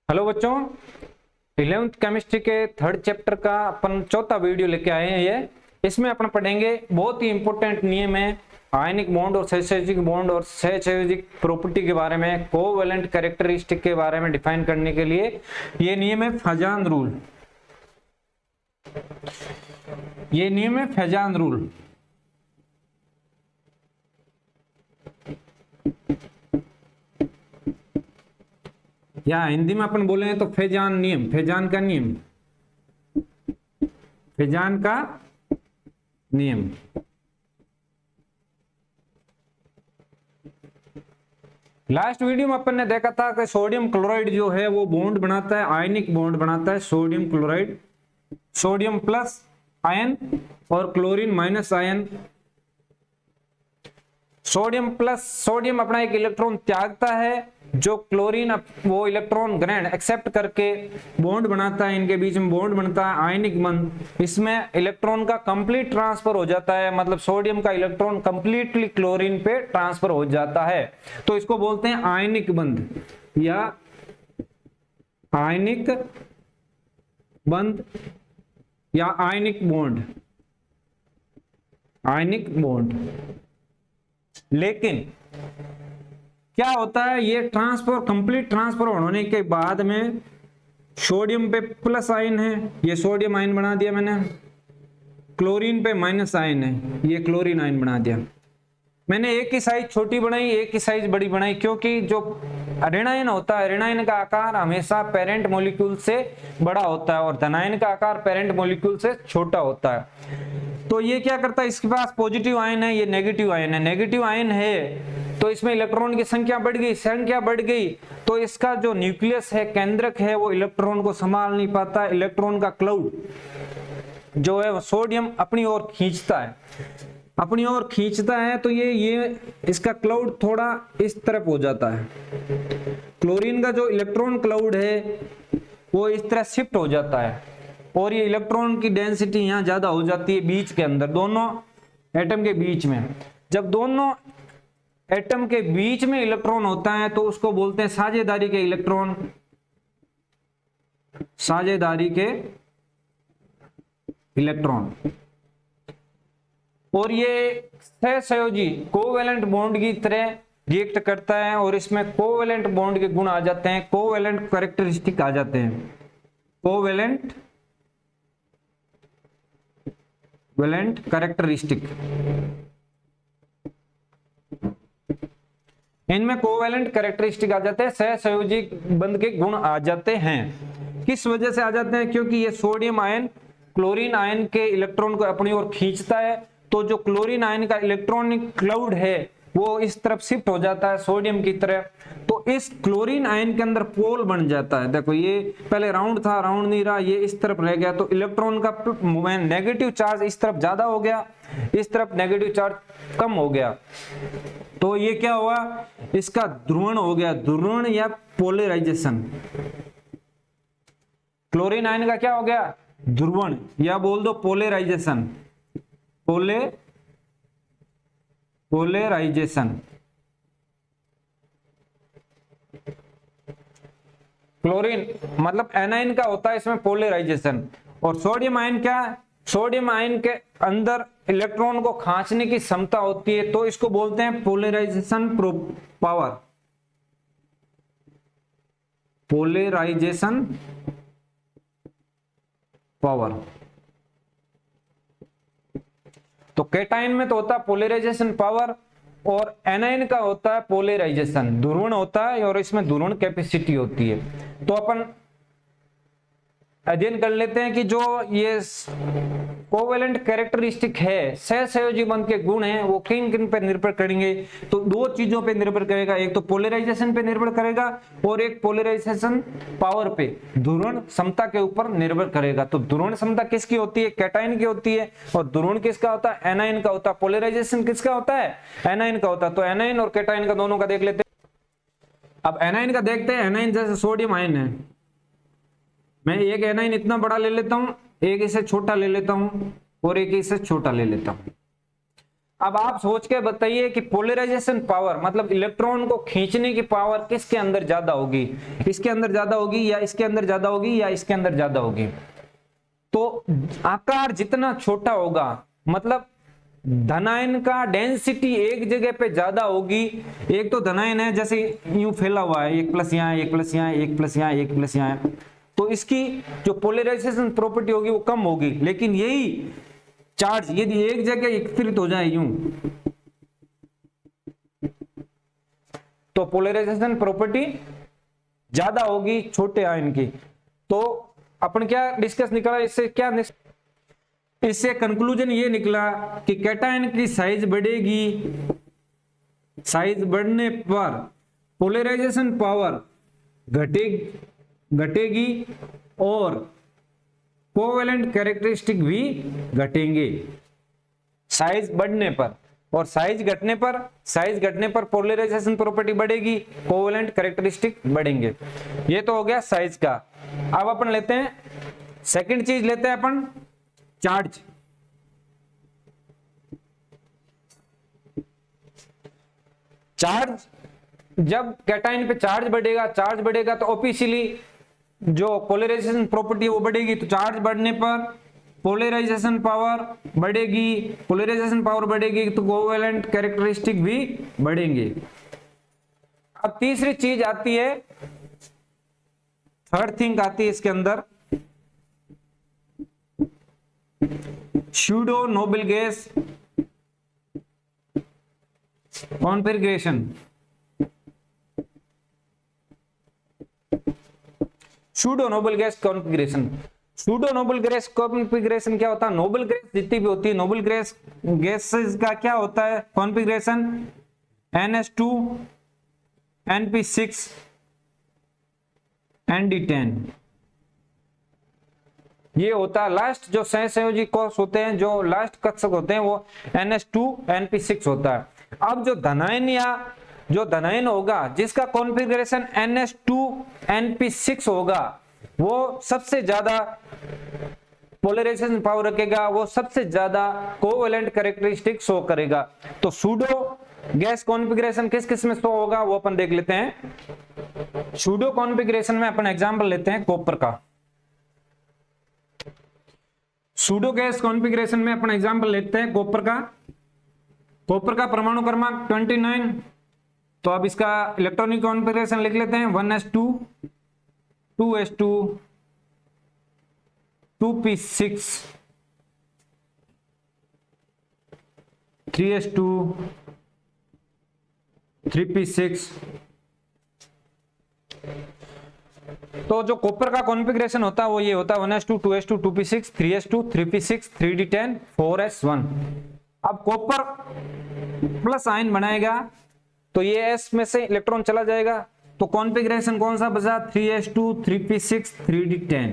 Hello बच्चों, 11th chemistry के third chapter का अपन चौथा वीडियो लेके आए हैं। ये इसमें अपन पढ़ेंगे बहुत ही इंपॉर्टेंट नियम है आयनिक बॉन्ड और सहसंयोजक बॉन्ड और सहसंयोजक प्रॉपर्टी के बारे में, कोवैलेंट कैरेक्टरिस्टिक के बारे में डिफाइन करने के लिए ये नियम है फैजान रूल। ये नियम है फैजान रूल। या हिंदी में अपन बोले तो फैजान नियम, फैजान का नियम, फैजान का नियम। लास्ट वीडियो में अपन ने देखा था कि सोडियम क्लोराइड जो है वो बॉन्ड बनाता है, आयनिक बॉन्ड बनाता है। Sodium chloride, sodium plus ion और chlorine minus ion. Sodium plus, sodium अपना एक इलेक्ट्रॉन त्यागता है, जो क्लोरीन वो इलेक्ट्रॉन ग्रहण एक्सेप्ट करके बॉन्ड बनाता है, इनके बीच में बॉन्ड बनता है आयनिक बंध। इसमें इलेक्ट्रॉन का कंप्लीट ट्रांसफर हो जाता है, मतलब सोडियम का इलेक्ट्रॉन कंप्लीटली क्लोरीन पे ट्रांसफर हो जाता है, तो इसको बोलते हैं आयनिक बंध या आयनिक बंध या आयनिक बॉन्ड, आयनिक बॉन्ड। लेकिन क्या होता है, ये ट्रांसफर कंप्लीट ट्रांसफर होने के बाद में सोडियम पे प्लस आयन है, ये सोडियम आयन बना दिया मैंने, क्लोरीन पे माइनस आयन है, ये क्लोरीन आयन बना दिया मैंने। एक की साइज छोटी बनाई, एक की साइज बड़ी बनाई, क्योंकि जो ऋणायन होता है, ऋणायन का आकार हमेशा पेरेंट मॉलिक्यूल से बड़ा होता है और धनायन का आकार पेरेंट मॉलिक्यूल से छोटा होता है। तो ये क्या करता है, इसके पास पॉजिटिव आयन है, ये नेगेटिव आयन है, नेगेटिव आयन है तो इसमें इलेक्ट्रॉन की संख्या बढ़ गई, संख्या बढ़ गई तो इसका जो न्यूक्लियस है, केंद्रक है, वो इलेक्ट्रॉन को संभाल नहीं पाता। इलेक्ट्रॉन का क्लाउड जो है सोडियम अपनी ओर खींचता है, अपनी ओर खींचता है, तो ये इसका क्लाउड थोड़ा इस तरफ हो जाता है। क्लोरीन का जो इलेक्ट्रॉन क्लाउड है वो इस तरह शिफ्ट हो जाता है और ये इलेक्ट्रॉन की डेंसिटी यहाँ ज्यादा हो जाती है बीच के अंदर, दोनों एटम के बीच में। जब दोनों एटम के बीच में इलेक्ट्रॉन होता है तो उसको बोलते हैं साझेदारी के इलेक्ट्रॉन, साझेदारी के इलेक्ट्रॉन। और ये सहसंयोजी कोवैलेंट बॉन्ड की तरह रिएक्ट करता है और इसमें कोवैलेंट बॉन्ड के गुण आ जाते हैं, कोवैलेंट कैरेक्टरिस्टिक आ जाते हैं, कोवैलेंट कैरेक्टरिस्टिक। इनमें कोवैलेंट कैरेक्टरिस्टिक आ जाते हैं, सहसंयोजी बंध के गुण आ जाते हैं। किस वजह से आ जाते हैं, क्योंकि ये सोडियम आयन क्लोरीन आयन के इलेक्ट्रॉन को अपनी ओर खींचता है, तो जो क्लोरीन आयन का इलेक्ट्रॉनिक क्लाउड है वो इस तरफ शिफ्ट हो जाता है सोडियम की तरह, तो इस क्लोरीन आयन के अंदर पोल बन जाता है। देखो ये पहले राउंड था, राउंड नहीं रहा, ये इस तरफ रह गया, तो इलेक्ट्रॉन का नेगेटिव चार्ज इस तरफ ज्यादा हो गया, इस तरफ नेगेटिव चार्ज कम हो गया, तो ये क्या हुआ, इसका ध्रुवण हो गया, ध्रुवण या पोलराइजेशन। क्लोरीन आयन का क्या हो गया, ध्रुवण, या बोल दो पोलराइजेशन, पोलराइजेशन। क्लोरीन मतलब एनाइन का होता है इसमें पोलराइजेशन, और सोडियम आयन क्या, सोडियम आयन के अंदर इलेक्ट्रॉन को खींचने की क्षमता होती है, तो इसको बोलते हैं पोलराइजेशन पावर, पोलराइजेशन पावर। तो कैटायन में तो होता है पोलराइजेशन पावर और एनायन का होता है पोलराइजेशन, ध्रुवण होता है, और इसमें ध्रुवण कैपेसिटी होती है। तो अपन अध्ययन कर लेते हैं कि जो ये कोवैलेंट कैरेक्टरिस्टिक है, सहसंयोजी बंध के गुण हैं, वो किन किन पे निर्भर करेंगे। तो दो चीजों पे निर्भर करेगा, एक तो पोलराइजेशन पे निर्भर करेगा और एक पोलराइजेशन पावर पे, ध्रुवण क्षमता के ऊपर निर्भर करेगा। तो ध्रुवण क्षमता किसकी होती है, कैटायन की होती है, और ध्रुवण किसका होता है, एनायन का होता है। पोलराइजेशन किसका होता है, एनायन का होता है। तो एनायन और कैटायन का दोनों का देख लेते हैं। अब एनायन का देखते हैं। एनायन जैसे सोडियम आयन है, मैं एक एनाइन इतना बड़ा ले लेता हूं, एक इसे छोटा ले लेता हूं और एक इसे छोटा ले लेता हूं। अब आप सोच के बताइए कि पोलराइजेशन पावर मतलब इलेक्ट्रॉन को खींचने की पावर किसके अंदर ज्यादा होगी, इसके अंदर ज्यादा होगी या इसके अंदर ज्यादा होगी या इसके अंदर ज्यादा होगी। तो आकार जितना छोटा होगा मतलब धनायन का डेंसिटी एक जगह पे ज्यादा होगी। एक तो धनायन है जैसे यूं फैला हुआ है, एक प्लस यहाँ, एक प्लस यहाँ, एक प्लस यहाँ, एक प्लस यहाँ, तो इसकी जो पोलराइजेशन प्रॉपर्टी होगी वो कम होगी। लेकिन यही चार्ज यदि एक जगह एकत्रित हो जाए यूं, तो पोलराइजेशन प्रॉपर्टी ज्यादा होगी छोटे आयन की। तो अपन क्या डिस्कस निकला इससे, क्या इससे कंक्लूजन ये निकला कि कैटायन की साइज बढ़ेगी, साइज बढ़ने पर पोलराइजेशन पावर घटेगी और कोवेलेंट कैरेक्टरिस्टिक भी घटेंगे साइज बढ़ने पर। और साइज घटने पर पोलराइजेशन प्रॉपर्टी बढ़ेगी, कोवेलेंट कैरेक्टरिस्टिक बढ़ेंगे। ये तो हो गया साइज का। अब अपन लेते हैं सेकंड चीज, लेते हैं अपन चार्ज। चार्ज जब कैटायन पे चार्ज बढ़ेगा तो ऑब्वियसली जो पोलराइजेशन प्रॉपर्टी है वो बढ़ेगी। तो चार्ज बढ़ने पर पोलराइजेशन पावर बढ़ेगी तो कोवेलेंट कैरेक्टरिस्टिक भी बढ़ेंगे। अब तीसरी चीज आती है, थर्ड थिंग आती है इसके अंदर, pseudo noble gas configuration. Pseudo noble gas configuration क्या होता है? नोबल गैस जितनी भी होती है, नोबल गैसेस का क्या होता है कॉन्फ़िगरेशन? NH2 NP6 ND10 ये होता है। लास्ट जो सहसंयोजी कोष होते हैं, जो लास्ट कक्षक होते हैं वो NH2 NP6 होता है। अब जो धनायन होगा जिसका कॉन्फ़िगरेशन NH2 NP6 होगा वो सबसे ज्यादा पोलराइजेशन पावर रखेगा, वो सबसे ज्यादा कोवेलेंट कैरेक्टरिस्टिक शो करेगा। तो सूडो गैस कॉन्फ़िगरेशन किस किस में शो होगा वो अपन देख लेते हैं। सूडो कॉन्फ़िगरेशन में अपन एग्जांपल लेते हैं कॉपर का। सूडो गैस कॉन्फ़िगरेशन में अपन एग्जांपल लेते हैं कॉपर का परमाणु क्रमांक 29। तो अब इसका इलेक्ट्रॉनिक कॉन्फ़िगरेशन लिख लेते हैं 1s2 2s2 2p6 3s2 3p6। तो जो कॉपर का कॉन्फ़िगरेशन होता है वो ये होता है 1s2 2s2 2p6 3s2 3p6 3d10 4s1। अब कॉपर प्लस आयन बनाएगा तो ये s में से इलेक्ट्रॉन चला जाएगा, तो कॉन्फ़िगरेशन कौन सा बचा? 3s2 3p6 3d10।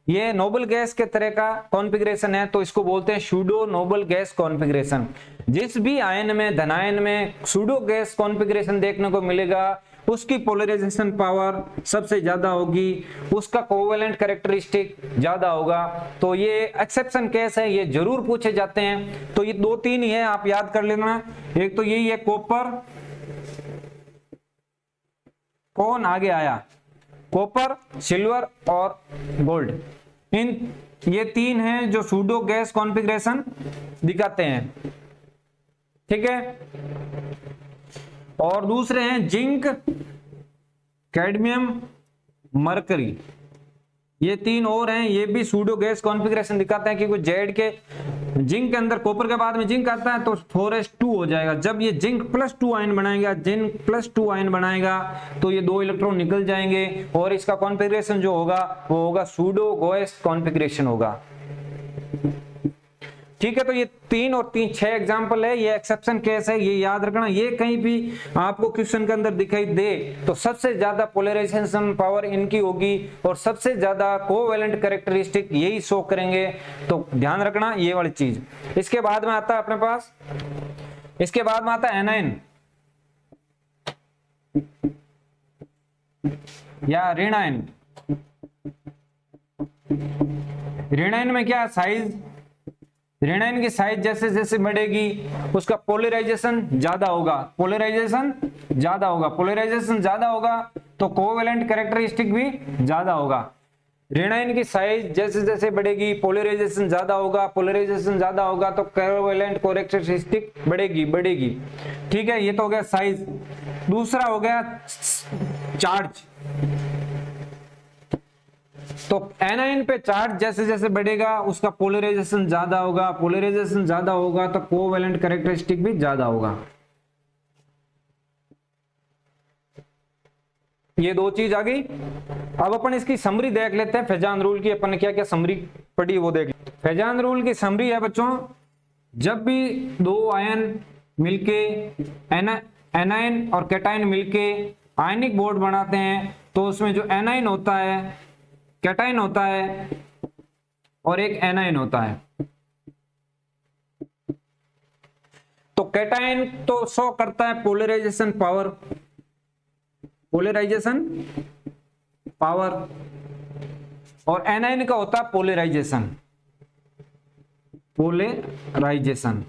ये नोबल गैस के तरह का कॉन्फ़िगरेशन है, तो इसको बोलते हैं सूडो नोबल गैस कॉन्फ़िगरेशन। जिस भी आयन में, धनायन में सूडो गैस कॉन्फ़िगरेशन देखने को मिलेगा उसकी पोलराइजेशन पावर सबसे ज्यादा होगी, उसका कोवेलेंट कैरेक्टरिस्टिक ज्यादा होगा। तो ये एक्सेप्शन केस है, ये जरूर पूछे जाते हैं। तो ये 2-3 ही है, आप याद कर लेना। एक तो यही है कॉपर, कौन आगे आया? कॉपर, सिल्वर और गोल्ड। इन ये 3 हैं जो सूडो गैस कॉन्फ़िगरेशन दिखाते हैं, ठीक है। और दूसरे हैं जिंक, कैडमियम, मरकरी। ये 3 और हैं, ये भी सूडो गैस कॉन्फ़िगरेशन दिखाते हैं। क्योंकि जेड के जिंक के अंदर कॉपर के बाद में जिंक आता है तो 4s2 हो जाएगा। जब ये जिंक +2 आयन बनाएगा तो ये 2 इलेक्ट्रॉन निकल जाएंगे और इसका कॉन्फ़िगरेशन जो होगा वो होगा सूडो गैस कॉन्फ़िगरेशन होगा, ठीक है। तो ये 3 और 6 एग्जांपल है, ये एक्सेप्शन केस है, ये याद रखना। ये कहीं भी आपको क्वेश्चन के अंदर दिखाई दे तो सबसे ज्यादा पोलराइजेशन पावर इनकी होगी और सबसे ज्यादा कोवेलेंट कैरेक्टरिस्टिक यही शो करेंगे, तो ध्यान रखना ये वाली चीज। इसके बाद में आता है अपने पास, इसके बाद में आता है एनायन या ऋणायन। ऋणायन में क्या साइज ऋणायन की साइज जैसे जैसे बढ़ेगी उसका पोलराइजेशन ज्यादा होगा, पोलराइजेशन ज्यादा होगा, पोलराइजेशन ज्यादा होगा तो कोवेलेंट कैरेक्टरिस्टिक भी ज्यादा होगा। ऋणायन की साइज जैसे जैसे बढ़ेगी पोलराइजेशन ज्यादा होगा, पोलराइजेशन ज्यादा होगा तो कोवेलेंट कैरेक्टरिस्टिक बढ़ेगी। ठीक है, ये तो हो गया साइज। दूसरा हो गया चार्ज। तो एनायन पे चार्ज जैसे जैसे बढ़ेगा उसका पोलराइजेशन ज्यादा होगा, पोलराइजेशन ज्यादा होगा तो कोवेलेंट कैरेक्टरिस्टिक भी ज्यादा होगा। ये दो चीज आ गई। अब अपन इसकी समरी देख लेते हैं। फेजान रूल की अपन ने क्या क्या समरी पढ़ी वो देख। फेजान रूल की समरी है बच्चों, जब भी दो आयन मिलके एनायन और कैटायन मिलके आयनिक बॉन्ड बनाते हैं तो उसमें जो एनायन होता है, कैटायन होता है और एक एनायन होता है। तो कैटायन तो शो करता है पोलराइजेशन पावर, पोलराइजेशन पावर, और एनायन का होता है पोलराइजेशन, पोलराइजेशन।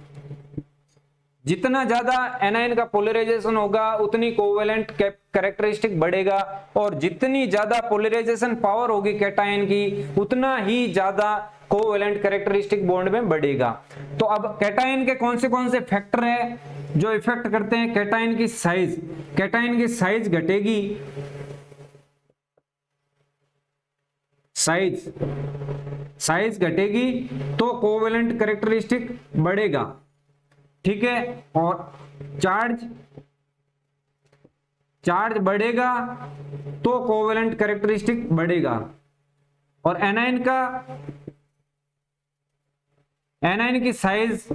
जितना ज्यादा एनायन का पोलराइजेशन होगा उतनी कोवेलेंट कैरेक्टरिस्टिक बढ़ेगा, और जितनी ज्यादा पोलराइजेशन पावर होगी कैटायन की उतना ही ज्यादा कोवेलेंट कैरेक्टरिस्टिक बॉन्ड में बढ़ेगा। तो अब कैटायन के कौन से फैक्टर है जो इफेक्ट करते हैं कैटायन की साइज? कैटायन की साइज घटेगी, साइज घटेगी तो कोवेलेंट कैरेक्टरिस्टिक बढ़ेगा। ठीक है, और चार्ज बढ़ेगा तो कोवेलेंट कैरेक्टरिस्टिक बढ़ेगा, और एनायन की साइज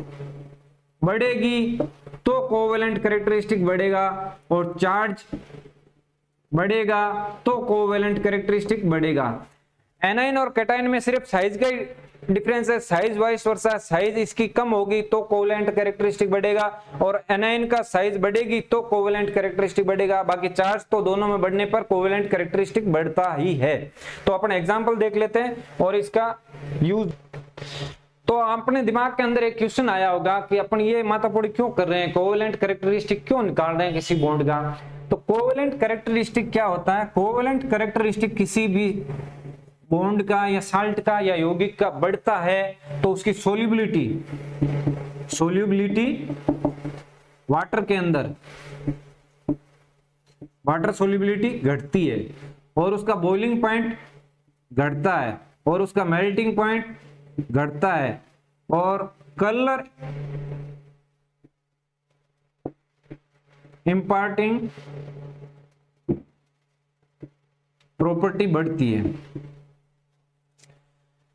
बढ़ेगी तो कोवेलेंट कैरेक्टरिस्टिक बढ़ेगा, और चार्ज बढ़ेगा तो कोवेलेंट कैरेक्टरिस्टिक बढ़ेगा। एनायन और कैटायन में सिर्फ साइज का ही डिफरेंस है, साइज वाइस वर्सा। साइज इसकी कम होगी तो कोवेलेंट कैरेक्टरिस्टिक बढ़ेगा, और एनायन का साइज बढ़ेगी तो कोवेलेंट कैरेक्टरिस्टिक बढ़ेगा। बाकी चार्ज तो दोनों में बढ़ने पर कोवेलेंट कैरेक्टरिस्टिक बढ़ता ही है। तो अपन एग्जांपल देख लेते हैं और इसका यूज। तो अपने दिमाग के अंदर एक क्वेश्चन आया होगा कि अपन ये माथापड़ी क्यों कर रहे हैं, कोवेलेंट कैरेक्टरिस्टिक क्यों निकाल रहे हैं किसी बॉन्ड का। तो कोवेलेंट कैरेक्टरिस्टिक क्या होता है? कोवेलेंट कैरेक्टरिस्टिक किसी भी बॉन्ड का या साल्ट का या यौगिक का बढ़ता है तो उसकी सोल्यूबिलिटी वाटर के अंदर, वाटर सोल्यूबिलिटी घटती है, और उसका बॉइलिंग पॉइंट घटता है, और उसका मेल्टिंग पॉइंट घटता है, और कलर इंपार्टिंग प्रॉपर्टी बढ़ती है।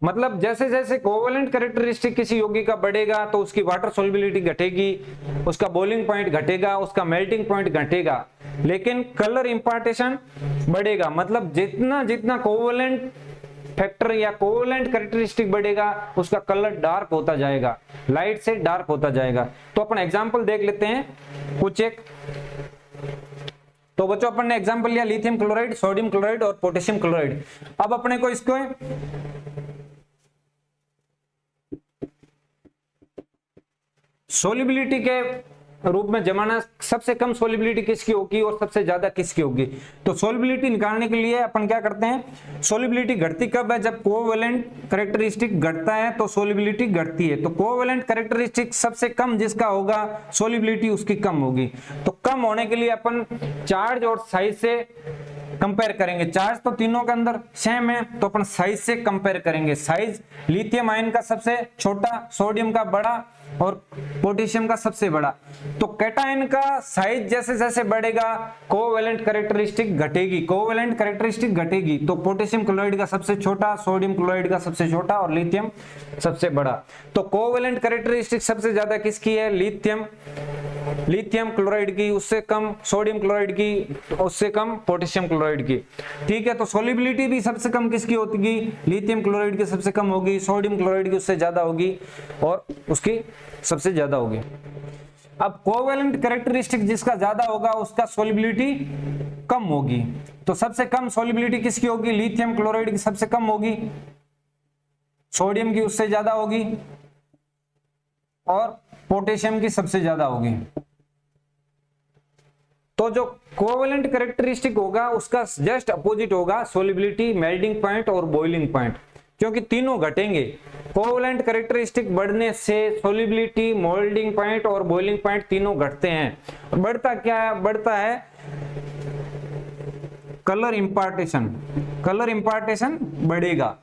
मतलब जैसे जैसे कोवेलेंट कैरेक्टरिस्टिक किसी यौगिक का बढ़ेगा तो उसकी वाटर सोल्युबिलिटी घटेगी, उसका बॉइलिंग पॉइंट घटेगा, उसका मेल्टिंग पॉइंट घटेगा, लेकिन कलर इंपार्टेशन बढ़ेगा। मतलब जितना जितना कोवेलेंट फैक्टर या कोवेलेंट कैरेक्टरिस्टिक बढ़ेगा उसका कलर डार्क होता जाएगा, लाइट से डार्क होता जाएगा। तो अपन एग्जांपल देख लेते हैं कुछ एक। तो बच्चों अपन ने एग्जांपल लिया लिथियम क्लोराइड, सोडियम क्लोराइड और पोटेशियम क्लोराइड। अब अपने को इसको सोल्युबिलिटी के रूप में जमाना, सबसे कम सोल्युबिलिटी किसकी होगी और सबसे ज्यादा किसकी होगी। तो सोल्युबिलिटी निकालने के लिए अपन क्या करते हैं, सोल्युबिलिटी घटती कब है? जब कोवेलेंट कैरेक्टरिस्टिक घटता है तो सोल्युबिलिटी घटती है। तो कोवेलेंट कैरेक्टरिस्टिक सबसे कम जिसका होगा सोल्युबिलिटी उसकी कम होगी। तो कम होने के लिए अपन चार्ज और साइज से कंपेयर करेंगे। चार्ज तो तीनों के अंदर सेम है तो अपन साइज से कंपेयर करेंगे। साइज लिथियम आयन का सबसे छोटा, सोडियम का बड़ा और पोटेशियम का सबसे बड़ा। तो कैटायन का साइज जैसे जैसे बढ़ेगा कोवेलेंट कैरेक्टरिस्टिक घटेगी, कोवेलेंट कैरेक्टरिस्टिक घटेगी। तो पोटेशियम क्लोराइड का सबसे छोटा, सोडियम क्लोराइड का सबसे छोटा और लिथियम सबसे बड़ा। तो कोवेलेंट कैरेक्टरिस्टिक सबसे ज्यादा किसकी है? लिथियम क्लोराइड की, उससे कम सोडियम क्लोराइड की, उससे कम पोटेशियम क्लोराइड की। ठीक है, तो सोल्युबिलिटी भी सबसे कम किसकी होगी? लिथियम क्लोराइड की सबसे कम होगी, सोडियम क्लोराइड की उससे ज्यादा होगी और उसकी सबसे ज्यादा होगी। अब कोवेलेंट कैरेक्टरिस्टिक जिसका ज्यादा होगा उसका सोल्युबिलिटी कम होगी। तो सबसे कम सोल्युबिलिटी किसकी होगी? लिथियम क्लोराइड की सबसे कम होगी, सोडियम की उससे ज्यादा होगी, और पोटेशियम की सबसे ज्यादा होगी। तो जो कोवेलेंट कैरेक्टरिस्टिक होगा उसका जस्ट अपोजिट होगा सोलिबिलिटी, मेल्टिंग पॉइंट और बॉइलिंग पॉइंट, क्योंकि तीनों घटेंगे। कोवेलेंट कैरेक्टरिस्टिक बढ़ने से सोलिबिलिटी, मोल्डिंग पॉइंट और बॉइलिंग पॉइंट तीनों घटते हैं। बढ़ता क्या है? बढ़ता है कलर इंपार्टेशन। कलर इंपार्टेशन बढ़ेगा।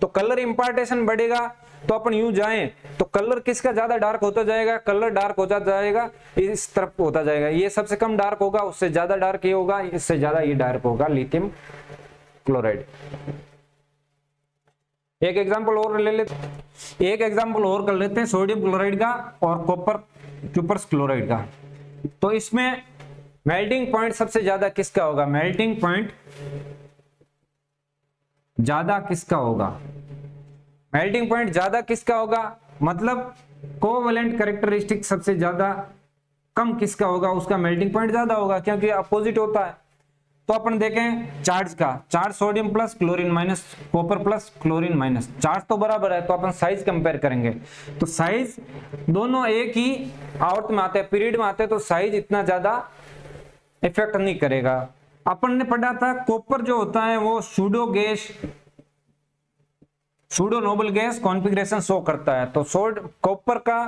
तो कलर इंपार्टेशन बढ़ेगा तो अपन यूं जाएं तो कलर किसका ज्यादा डार्क होता जाएगा? कलर डार्क होता जाएगा, इस तरफ होता जाएगा। ये सबसे कम डार्क होगा, उससे ज्यादा डार्क ये होगा, इससे ज्यादा ये डार्क होगा, लिथियम क्लोराइड। एक एग्जांपल और ले लेते, एक एग्जांपल और कर लेते हैं सोडियम क्लोराइड का और कॉपर क्यूपर्स क्लोराइड का। तो इसमें मेल्टिंग पॉइंट सबसे ज्यादा किसका होगा? मेल्टिंग पॉइंट ज्यादा किसका होगा? मेल्टिंग पॉइंट ज्यादा किसका होगा? मतलब कोवेलेंट कैरेक्टरिस्टिक सबसे ज्यादा कम किसका होगा? उसका मेल्टिंग पॉइंट ज्यादा होगा, क्योंकि अपोजिट होता है। तो अपन देखें चार्ज का, charge sodium plus chlorine minus copper plus chlorine minus, charge तो बराबर है, तो अपन साइज कंपेयर करेंगे। तो साइज दोनों एक ही आवर्त में आते हैं, पीरियड में आते हैं, तो साइज इतना ज्यादा इफेक्ट नहीं करेगा। अपन ने पढ़ा था कॉपर जो होता है वो pseudo gas, pseudo noble gas configuration show करता है। तो कॉपर का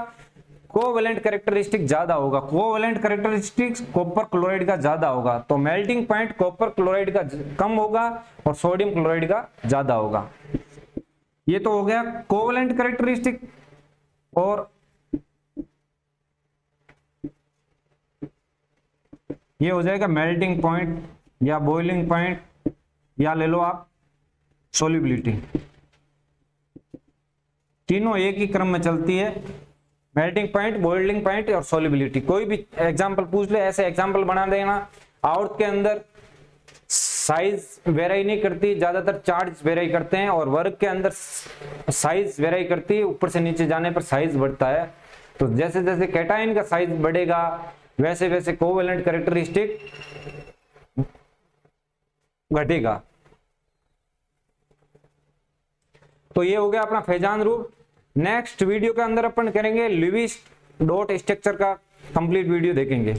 कोवेलेंट कैरेक्टरिस्टिक ज्यादा होगा, कोवेलेंट कैरेक्टरिस्टिक्स कॉपर क्लोराइड का ज्यादा होगा। तो मेल्टिंग पॉइंट कॉपर क्लोराइड का कम होगा और सोडियम क्लोराइड का ज्यादा होगा। ये तो हो गया कोवेलेंट कैरेक्टरिस्टिक। और ये हो जाएगा मेल्टिंग पॉइंट या बॉइलिंग पॉइंट या ले लो आप सोल्युबिलिटी। तीनों एक ही क्रम में चलती है, मेल्टिंग पॉइंट, बॉइलिंग पॉइंट और सोल्युबिलिटी। कोई भी एग्जांपल पूछ ले, ऐसे एग्जांपल बना देना। आवर्त के अंदर साइज वेराई नहीं करती, ज्यादातर चार्ज वेराई करते हैं, और वर्ग के अंदर साइज वेराई करती है, ऊपर से नीचे जाने पर साइज बढ़ता है। तो जैसे जैसे कैटायन का साइज बढ़ेगा वैसे वैसे कोवेलेंट कैरेक्टरिस्टिक घटेगा। तो ये हो गया अपना फेजान रूप। नेक्स्ट वीडियो के अंदर अपन करेंगे लुईस डॉट स्ट्रक्चर का कंप्लीट वीडियो देखेंगे।